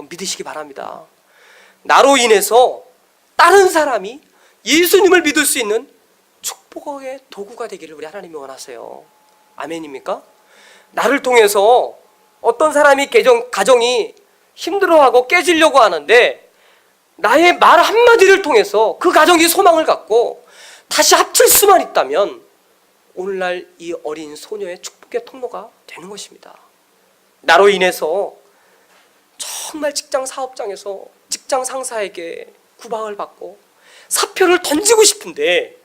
여러분 믿으시기 바랍니다. 나로 인해서 다른 사람이 예수님을 믿을 수 있는 축복의 도구가 되기를 우리 하나님이 원하세요. 아멘입니까? 나를 통해서 어떤 사람이 가정이 힘들어하고 깨지려고 하는데 나의 말 한마디를 통해서 그 가정이 소망을 갖고 다시 합칠 수만 있다면 오늘날 이 어린 소녀의 축복의 통로가 되는 것입니다. 나로 인해서 정말 직장 사업장에서 직장 상사에게 구박을 받고 사표를 던지고 싶은데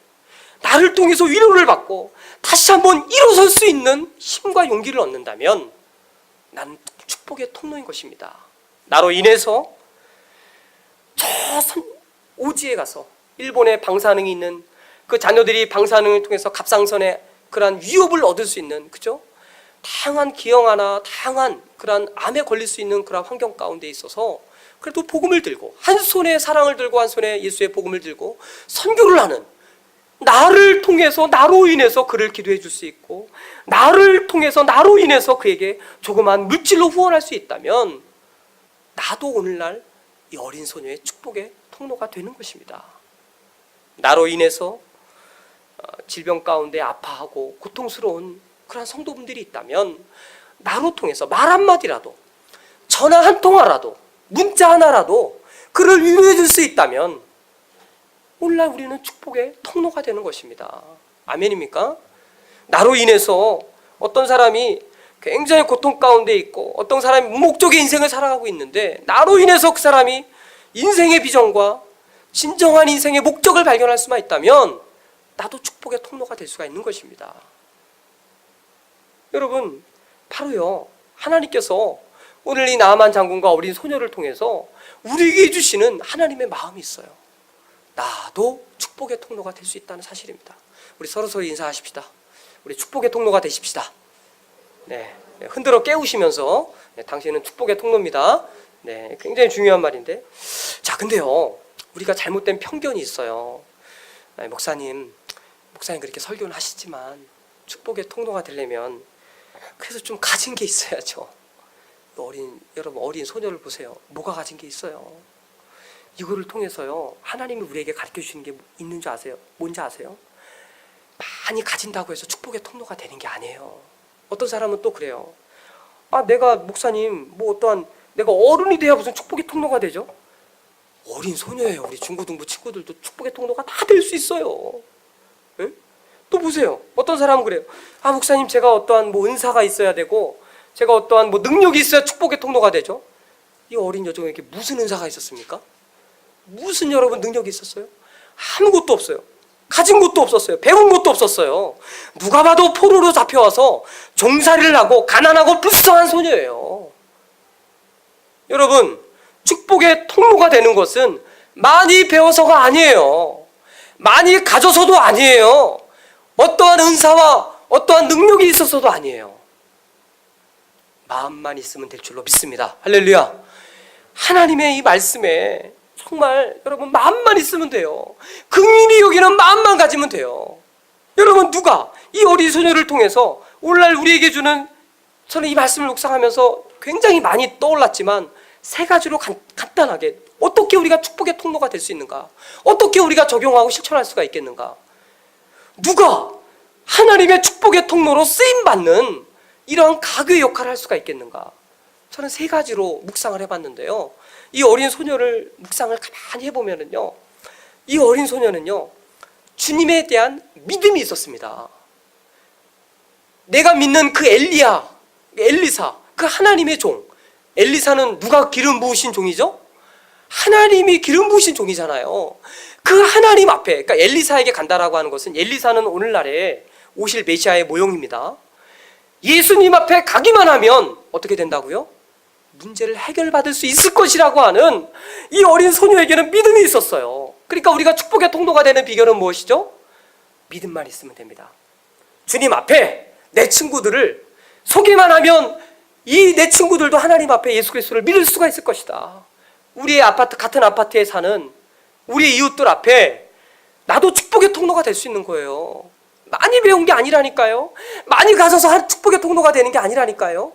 나를 통해서 위로를 받고 다시 한번 일어설 수 있는 힘과 용기를 얻는다면 난 축복의 통로인 것입니다. 나로 인해서 저 오지에 가서 일본에 방사능이 있는 그 자녀들이 방사능을 통해서 갑상선에 그러한 위협을 얻을 수 있는, 그죠? 다양한 기형아나 다양한 그러한 암에 걸릴 수 있는 그러한 환경 가운데 있어서 그래도 복음을 들고 한 손에 사랑을 들고 한 손에 예수의 복음을 들고 선교를 하는, 나를 통해서 나로 인해서 그를 기도해 줄 수 있고 나를 통해서 나로 인해서 그에게 조그만 물질로 후원할 수 있다면 나도 오늘날 이 어린 소녀의 축복의 통로가 되는 것입니다. 나로 인해서 질병 가운데 아파하고 고통스러운 그런 성도분들이 있다면 나로 통해서 말 한마디라도, 전화 한 통화라도, 문자 하나라도 그를 위로해 줄 수 있다면 오늘날 우리는 축복의 통로가 되는 것입니다. 아멘입니까? 나로 인해서 어떤 사람이 굉장히 고통 가운데 있고 어떤 사람이 무목적인 인생을 살아가고 있는데 나로 인해서 그 사람이 인생의 비전과 진정한 인생의 목적을 발견할 수만 있다면 나도 축복의 통로가 될 수가 있는 것입니다. 여러분, 바로요 하나님께서 오늘 이 나아만 장군과 어린 소녀를 통해서 우리에게 주시는 하나님의 마음이 있어요. 나도 축복의 통로가 될 수 있다는 사실입니다. 우리 서로 인사하십시다. 우리 축복의 통로가 되십시다. 네, 흔들어 깨우시면서 당신은 축복의 통로입니다. 네, 굉장히 중요한 말인데, 자, 근데요 우리가 잘못된 편견이 있어요. 목사님 그렇게 설교는 하시지만 축복의 통로가 되려면 그래서 좀 가진 게 있어야죠. 여러분 어린 소녀를 보세요. 뭐가 가진 게 있어요? 이거를 통해서요 하나님이 우리에게 가르쳐 주시는 게 있는 줄 아세요? 뭔지 아세요? 많이 가진다고 해서 축복의 통로가 되는 게 아니에요. 어떤 사람은 또 그래요. 내가 목사님 내가 어른이 돼야 무슨 축복의 통로가 되죠? 어린 소녀예요. 우리 중고등부 친구들도 축복의 통로가 다 될 수 있어요. 응? 또 보세요. 어떤 사람은 그래요. 목사님 제가 어떠한 은사가 있어야 되고 제가 어떠한 능력이 있어야 축복의 통로가 되죠. 이 어린 여종에게 무슨 은사가 있었습니까? 무슨 여러분 능력이 있었어요? 아무것도 없어요. 가진 것도 없었어요. 배운 것도 없었어요. 누가 봐도 포로로 잡혀와서 종살이를 하고 가난하고 불쌍한 소녀예요. 여러분, 축복의 통로가 되는 것은 많이 배워서가 아니에요. 많이 가져서도 아니에요. 어떠한 은사와 어떠한 능력이 있어서도 아니에요. 마음만 있으면 될 줄로 믿습니다. 할렐루야. 하나님의 이 말씀에 정말 여러분 마음만 있으면 돼요. 긍휼히 여기는 마음만 가지면 돼요. 여러분, 누가 이 어린 소녀를 통해서 오늘날 우리에게 주는, 저는 이 말씀을 묵상하면서 굉장히 많이 떠올랐지만 세 가지로 간단하게 어떻게 우리가 축복의 통로가 될 수 있는가, 어떻게 우리가 적용하고 실천할 수가 있겠는가, 누가 하나님의 축복의 통로로 쓰임받는 이러한 가교의 역할을 할 수가 있겠는가. 저는 세 가지로 묵상을 해봤는데요, 이 어린 소녀를 묵상을 가만히 해보면은요, 이 어린 소녀는요 주님에 대한 믿음이 있었습니다. 내가 믿는 그 엘리사, 그 하나님의 종, 엘리사는 누가 기름 부으신 종이죠? 하나님이 기름 부으신 종이잖아요. 그 하나님 앞에, 그러니까 엘리사에게 간다라고 하는 것은, 엘리사는 오늘날에 오실 메시아의 모형입니다. 예수님 앞에 가기만 하면 어떻게 된다고요? 문제를 해결받을 수 있을 것이라고 하는 이 어린 소녀에게는 믿음이 있었어요. 그러니까 우리가 축복의 통로가 되는 비결은 무엇이죠? 믿음만 있으면 됩니다. 주님 앞에 내 친구들을 소개만 하면 이 내 친구들도 하나님 앞에 예수 그리스도를 믿을 수가 있을 것이다. 우리의 같은 아파트에 사는 우리의 이웃들 앞에 나도 축복의 통로가 될 수 있는 거예요. 많이 배운 게 아니라니까요. 많이 가져서 축복의 통로가 되는 게 아니라니까요.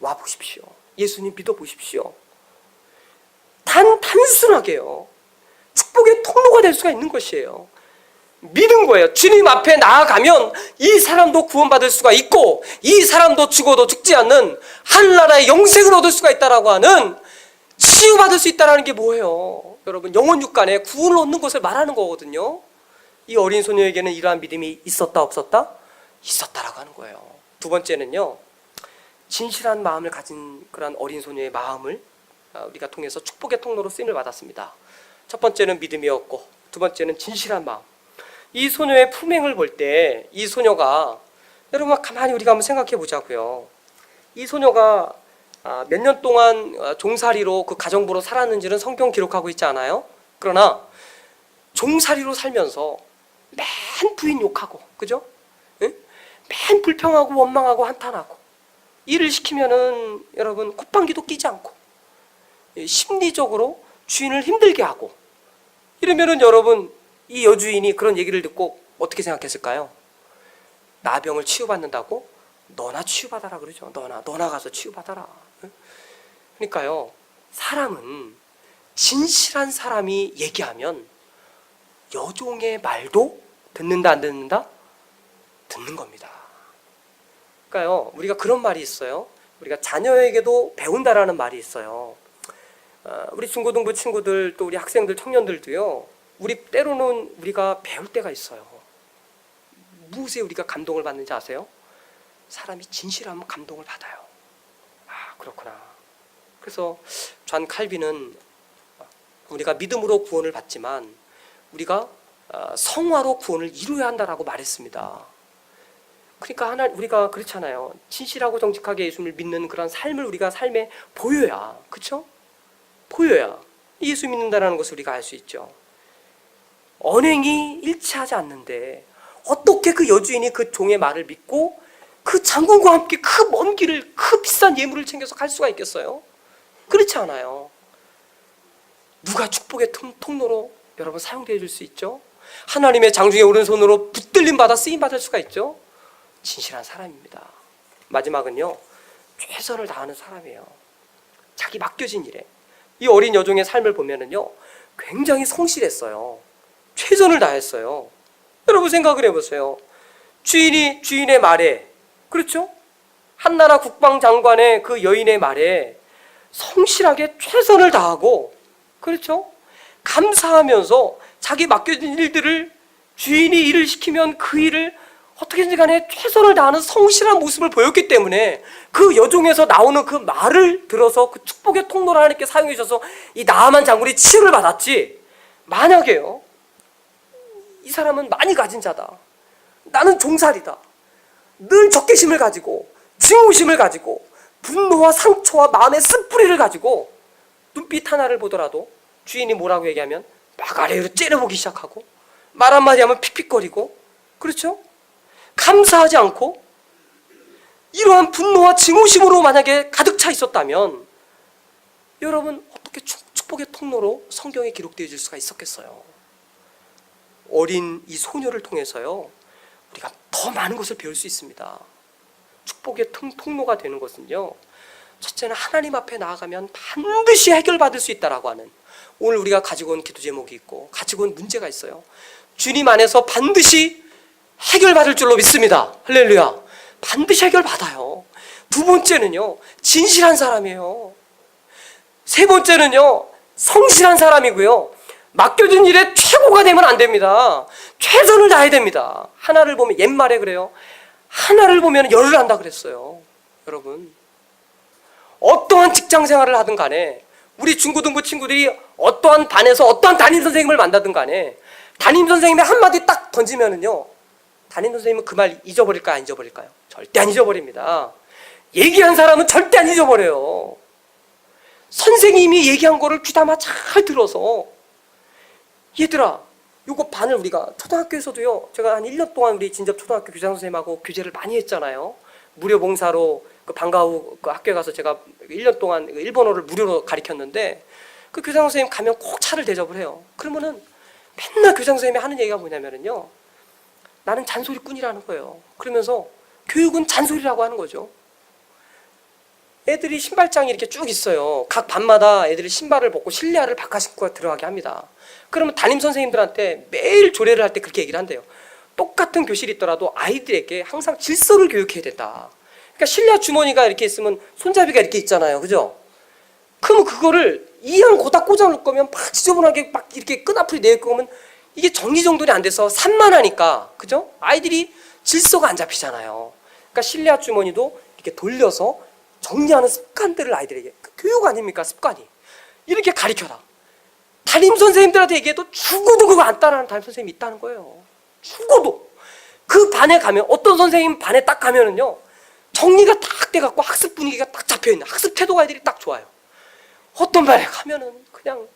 와 보십시오. 예수님 믿어 보십시오. 당연하게요. 축복의 통로가 될 수가 있는 것이에요. 믿은 거예요. 주님 앞에 나아가면 이 사람도 구원받을 수가 있고 이 사람도 죽어도 죽지 않는 하늘나라의 영생을 얻을 수가 있다라고 하는, 치유받을 수 있다는 게 뭐예요? 여러분, 영혼 육간에 구원을 얻는 것을 말하는 거거든요. 이 어린 소녀에게는 이러한 믿음이 있었다 없었다? 있었다라고 하는 거예요. 두 번째는요, 진실한 마음을 가진 그런 어린 소녀의 마음을 우리가 통해서 축복의 통로로 쓰임을 받았습니다. 첫 번째는 믿음이었고 두 번째는 진실한 마음. 이 소녀의 품행을 볼 때 이 소녀가, 여러분 가만히 우리가 한번 생각해 보자고요. 이 소녀가 몇 년 동안 종살이로 그 가정부로 살았는지는 성경 기록하고 있지 않아요? 그러나 종살이로 살면서 맨 부인 욕하고, 그죠? 응? 맨 불평하고 원망하고 한탄하고, 일을 시키면은 여러분 콧방귀도 끼지 않고 심리적으로 주인을 힘들게 하고, 이러면은 여러분 이 여주인이 그런 얘기를 듣고 어떻게 생각했을까요? 나병을 치유받는다고? 너나 치유받아라 그러죠. 너나 가서 치유받아라. 그러니까요, 사람은 진실한 사람이 얘기하면 여종의 말도 듣는다 안 듣는다? 듣는 겁니다. 그러니까요, 우리가 그런 말이 있어요. 우리가 자녀에게도 배운다라는 말이 있어요. 우리 중고등부 친구들, 또 우리 학생들, 청년들도요, 우리 때로는 우리가 배울 때가 있어요. 무엇에 우리가 감동을 받는지 아세요? 사람이 진실하면 감동을 받아요. 아, 그렇구나. 그래서 존 칼빈은 우리가 믿음으로 구원을 받지만 우리가 성화로 구원을 이루어야 한다라고 말했습니다. 그러니까 우리가 그렇잖아요. 진실하고 정직하게 예수님을 믿는 그런 삶을 우리가 삶에 보여야, 그렇죠? 보여야 예수 믿는다는 것을 우리가 알 수 있죠. 언행이 일치하지 않는데 어떻게 그 여주인이 그 종의 말을 믿고 그 장군과 함께 그 먼 길을, 그 비싼 예물을 챙겨서 갈 수가 있겠어요? 그렇지 않아요. 누가 축복의 통로로 여러분 사용되어 줄 수 있죠? 하나님의 장중에 오른손으로 붙들림 받아 쓰임 받을 수가 있죠? 진실한 사람입니다. 마지막은요, 최선을 다하는 사람이에요. 자기 맡겨진 일에. 이 어린 여종의 삶을 보면은요, 굉장히 성실했어요. 최선을 다했어요. 여러분 생각을 해보세요. 주인의 말에, 그렇죠? 한나라 국방장관의 그 여인의 말에 성실하게 최선을 다하고, 그렇죠? 감사하면서 자기 맡겨진 일들을, 주인이 일을 시키면 그 일을 어떻게든지 간에 최선을 다하는 성실한 모습을 보였기 때문에 그 여종에서 나오는 그 말을 들어서 그 축복의 통로를 하나님께 사용해 주셔서 이 나아만 장군이 치유를 받았지, 만약에요, 이 사람은 많이 가진 자다, 나는 종살이다, 늘 적개심을 가지고 증오심을 가지고 분노와 상처와 마음의 쓴뿌리를 가지고 눈빛 하나를 보더라도 주인이 뭐라고 얘기하면 막 아래로 째려보기 시작하고 말 한마디 하면 픽픽거리고, 그렇죠? 감사하지 않고 이러한 분노와 증오심으로 만약에 가득 차 있었다면 여러분 어떻게 축복의 통로로 성경에 기록되어 질 수가 있었겠어요? 어린 이 소녀를 통해서요, 우리가 더 많은 것을 배울 수 있습니다. 축복의 통로가 되는 것은요, 첫째는 하나님 앞에 나아가면 반드시 해결받을 수 있다라고 하는, 오늘 우리가 가지고 온 기도 제목이 있고 가지고 온 문제가 있어요. 주님 안에서 반드시 해결받을 줄로 믿습니다. 할렐루야. 반드시 해결받아요. 두 번째는요, 진실한 사람이에요. 세 번째는요, 성실한 사람이고요, 맡겨진 일에 최고가 되면 안 됩니다. 최선을 다해야 됩니다. 하나를 보면, 옛말에 그래요, 하나를 보면 열을 한다 그랬어요. 여러분, 어떠한 직장 생활을 하든 간에, 우리 중고등부 친구들이 어떠한 반에서 어떠한 담임 선생님을 만나든 간에 담임 선생님이 한마디 딱 던지면은요, 담임 선생님은 그 말 잊어버릴까요? 안 잊어버릴까요? 절대 안 잊어버립니다. 얘기한 사람은 절대 안 잊어버려요. 선생님이 얘기한 거를 귀담아 잘 들어서, 얘들아, 요거 반을 우리가 초등학교에서도요, 제가 한 1년 동안 우리 진접 초등학교 교장 선생님하고 교제를 많이 했잖아요. 무료 봉사로 그 방과후 그 학교에 가서 제가 1년 동안 일본어를 무료로 가르쳤는데, 그 교장 선생님 가면 꼭 차를 대접을 해요. 그러면은 맨날 교장 선생님이 하는 얘기가 뭐냐면요, 나는 잔소리꾼이라는 거예요. 그러면서 교육은 잔소리라고 하는 거죠. 애들이 신발장이 이렇게 쭉 있어요. 각 반마다 애들이 신발을 벗고 실내화를 바꿔 신고 들어가게 합니다. 그러면 담임 선생님들한테 매일 조례를 할 때 그렇게 얘기를 한대요. 똑같은 교실이 있더라도 아이들에게 항상 질서를 교육해야 된다. 그러니까 실내화 주머니가 이렇게 있으면 손잡이가 이렇게 있잖아요. 그죠? 그러면 그거를 이왕 거기다 꽂아놓을 거면 막 지저분하게 막 이렇게 끈앞을 내릴 거면 이게 정리정돈이 안 돼서 산만하니까, 그죠? 아이들이 질서가 안 잡히잖아요. 그러니까 실내화 주머니도 이렇게 돌려서 정리하는 습관들을 아이들에게, 교육 아닙니까? 습관이. 이렇게 가르쳐라. 담임 선생님들한테 얘기해도 죽어도 그거 안 따라하는 담임 선생님이 있다는 거예요. 죽어도. 그 반에 가면, 어떤 선생님 반에 딱 가면은요, 정리가 딱 돼갖고 학습 분위기가 딱 잡혀있는, 학습 태도가 애들이 딱 좋아요. 어떤 반에 가면은 그냥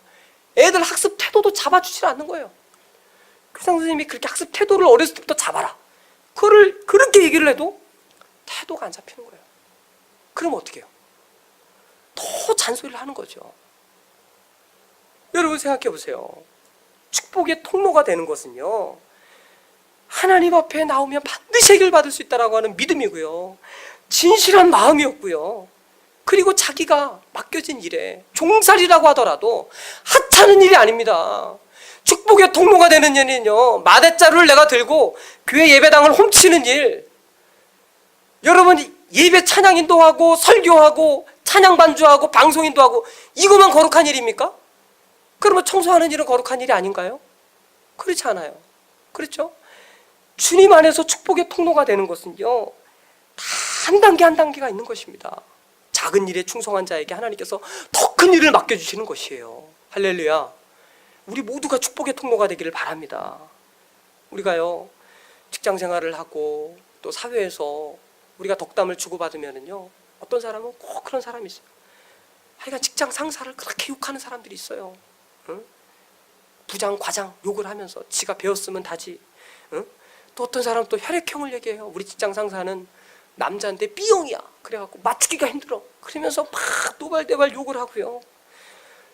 애들 학습 태도도 잡아주질 않는 거예요. 교장 선생님이 그렇게 학습 태도를 어렸을 때부터 잡아라. 그거를 그렇게 얘기를 해도 태도가 안 잡히는 거예요. 그럼 어떻게 해요? 더 잔소리를 하는 거죠. 여러분 생각해 보세요. 축복의 통로가 되는 것은요, 하나님 앞에 나오면 반드시 해결받을 수 있다라고 하는 믿음이고요, 진실한 마음이었고요, 그리고 자기가 맡겨진 일에 종살이라고 하더라도 하찮은 일이 아닙니다. 축복의 통로가 되는 일은요, 마대자루를 내가 들고 교회 예배당을 훔치는 일, 여러분 예배 찬양 인도하고 설교하고 찬양 반주하고 방송 인도하고 이것만 거룩한 일입니까? 그러면 청소하는 일은 거룩한 일이 아닌가요? 그렇지 않아요. 그렇죠? 주님 안에서 축복의 통로가 되는 것은요, 다 한 단계 한 단계가 있는 것입니다. 작은 일에 충성한 자에게 하나님께서 더 큰 일을 맡겨주시는 것이에요. 할렐루야. 우리 모두가 축복의 통로가 되기를 바랍니다. 우리가요, 직장 생활을 하고 또 사회에서 우리가 덕담을 주고받으면은요, 어떤 사람은 꼭 그런 사람이 있어요. 하여간 직장 상사를 그렇게 욕하는 사람들이 있어요. 응? 부장, 과장 욕을 하면서 지가 배웠으면 다지. 응? 또 어떤 사람은 또 혈액형을 얘기해요. 우리 직장 상사는 남자인데 B형이야. 그래갖고 맞추기가 힘들어. 그러면서 막 노발대발 욕을 하고요.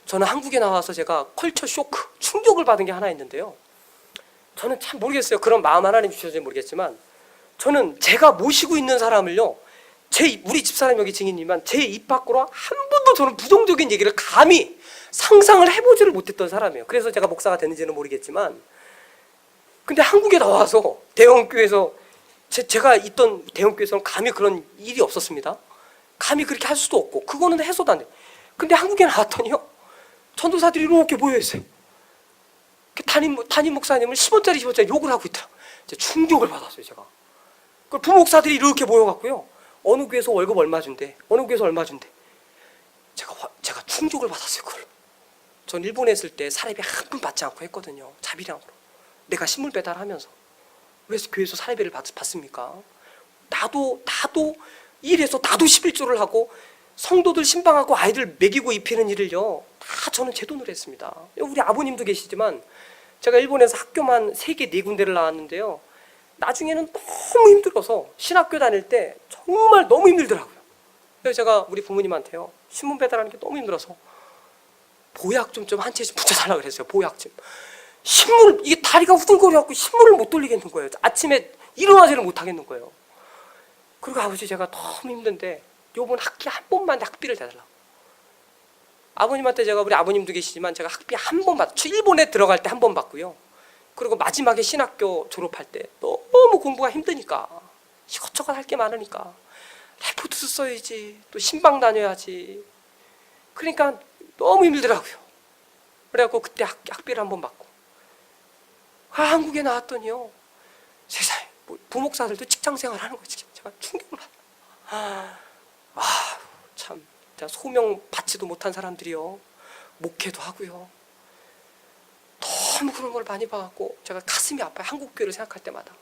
저는 한국에 나와서 제가 컬처 쇼크, 충격을 받은 게 하나 있는데요, 저는 참 모르겠어요. 그런 마음 하나님 주셔서 모르겠지만, 저는 제가 모시고 있는 사람을요, 우리 집사람 여기 증인이지만 제 입 밖으로 한 번도 저는 부정적인 얘기를 감히 상상을 해보지를 못했던 사람이에요. 그래서 제가 목사가 됐는지는 모르겠지만, 근데 한국에 나와서 대형교회에서 제가 있던 대형교회에서는 감히 그런 일이 없었습니다. 감히 그렇게 할 수도 없고 그거는 해소도 안 돼요. 근데 한국에 나왔더니요, 전도사들이 이렇게 모여있어요. 담임 목사님을 10원짜리 10원짜리 욕을 하고 있더라. 충격을 받았어요. 제가. 그 부목사들이 이렇게 모여갖고요, 어느 교회에서 월급 얼마 준대, 어느 교회에서 얼마 준대. 제가 충격을 받았어요. 그걸. 전 일본에 있을 때 사례비 한 푼 받지 않고 했거든요. 자비량으로. 내가 신문 배달하면서. 왜 교회에서 사례비를 받습니까? 나도 일해서 나도 11조를 하고 성도들 신방하고 아이들 먹이고 입히는 일을요, 다 저는 제 돈으로 했습니다. 우리 아버님도 계시지만 제가 일본에서 학교만 3개, 4군데를 나왔는데요, 나중에는 너무 힘들어서 신학교 다닐 때 정말 너무 힘들더라고요. 그래서 제가 우리 부모님한테요, 신문 배달하는 게 너무 힘들어서 보약 좀 한 채 좀 붙여달라고 그랬어요. 보약 좀. 신문을, 이게 다리가 후들거려갖고 신문을 못 돌리겠는 거예요. 아침에 일어나지를 못하겠는 거예요. 그리고 아버지, 제가 너무 힘든데 요번 학기 한 번만 학비를 대달라고. 아버님한테 제가, 우리 아버님도 계시지만 제가 학비 한 번 일본에 들어갈 때 한 번 받고요, 그리고 마지막에 신학교 졸업할 때 너무 공부가 힘드니까, 이것저것 할 게 많으니까 레포트 써야지, 또 신방 다녀야지, 그러니까 너무 힘들더라고요. 그래갖고 그때 학비를 한 번 받고, 한국에 나왔더니요, 세상에 부목사들도 직장생활 하는 거지. 제가 충격을 받아. 참 소명 받지도 못한 사람들이요, 목회도 하고요, 너무 그런 걸 많이 봐갖고 제가 가슴이 아파요. 한국 교회를 생각할 때마다.